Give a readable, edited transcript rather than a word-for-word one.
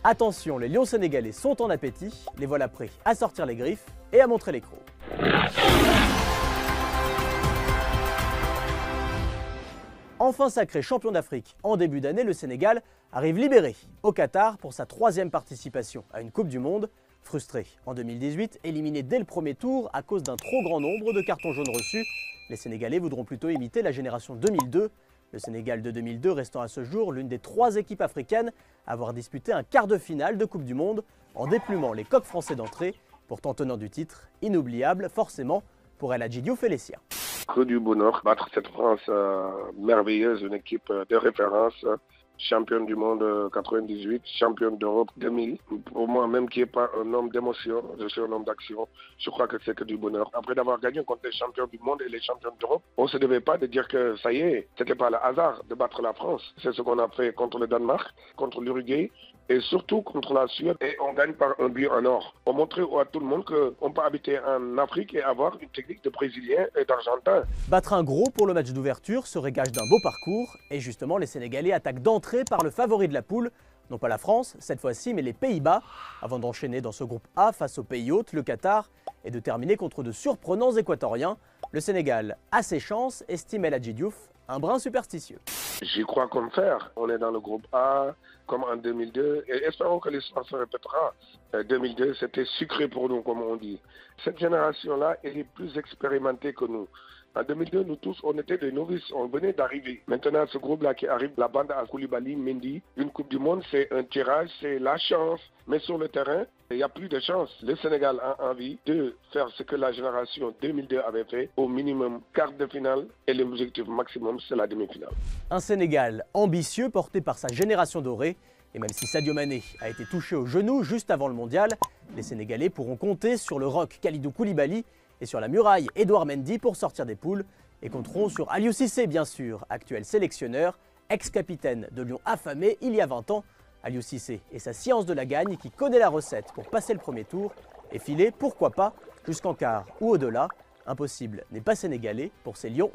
Attention, les lions sénégalais sont en appétit, les voilà prêts à sortir les griffes et à montrer les crocs. Enfin sacré champion d'Afrique en début d'année, le Sénégal arrive libéré au Qatar pour sa 3e participation à une Coupe du Monde. Frustré en 2018, éliminé dès le premier tour à cause d'un trop grand nombre de cartons jaunes reçus, les Sénégalais voudront plutôt imiter la génération 2002. Le Sénégal de 2002 restant à ce jour l'une des 3 équipes africaines à avoir disputé un quart de finale de Coupe du Monde en déplumant les coqs français d'entrée, pourtant tenant du titre, inoubliable forcément pour El Hadji Diouf et les siens. Que du bonheur, battre cette France merveilleuse, une équipe de référence, championne du monde 98, championne d'Europe 2000. Pour moi, même qui n'est pas un homme d'émotion, je suis un homme d'action, je crois que c'est que du bonheur. Après d'avoir gagné contre les champions du monde et les champions d'Europe, on ne se devait pas de dire que ça y est, c'était pas le hasard de battre la France. C'est ce qu'on a fait contre le Danemark, contre l'Uruguay et surtout contre la Suède. Et on gagne par un but en or. On montrait à tout le monde qu'on peut habiter en Afrique et avoir une technique de Brésilien et d'Argentin. Battre un gros pour le match d'ouverture serait gage d'un beau parcours. Et justement, les Sénégalais attaquent d'entrée par le favori de la poule. Non pas la France, cette fois-ci, mais les Pays-Bas, avant d'enchaîner dans ce groupe A face au pays hôte, le Qatar, et de terminer contre de surprenants équatoriens. Le Sénégal a ses chances, estime El Hadji Diouf, un brin superstitieux. J'y crois comme fer. On est dans le groupe A, comme en 2002, et espérons que l'histoire se répétera. 2002, c'était sucré pour nous, comme on dit. Cette génération-là, elle est plus expérimentée que nous. En 2002, nous tous, on était des novices, on venait d'arriver. Maintenant, ce groupe-là qui arrive, la bande à Koulibaly, Mendy, une Coupe du Monde, c'est un tirage, c'est la chance. Mais sur le terrain, il n'y a plus de chance. Le Sénégal a envie de faire ce que la génération 2002 avait fait, au minimum quart de finale, et l'objectif maximum, c'est la demi-finale. Un Sénégal ambitieux porté par sa génération dorée. Et même si Sadio Mané a été touché au genou juste avant le mondial, les Sénégalais pourront compter sur le roc Kalidou Koulibaly et sur la muraille Edouard Mendy pour sortir des poules, et compteront sur Aliou Cissé bien sûr, actuel sélectionneur, ex-capitaine de Lyon affamé il y a 20 ans. Aliou Cissé et sa science de la gagne qui connaît la recette pour passer le premier tour et filer, pourquoi pas, jusqu'en quart ou au-delà. Impossible n'est pas sénégalais pour ces Lions.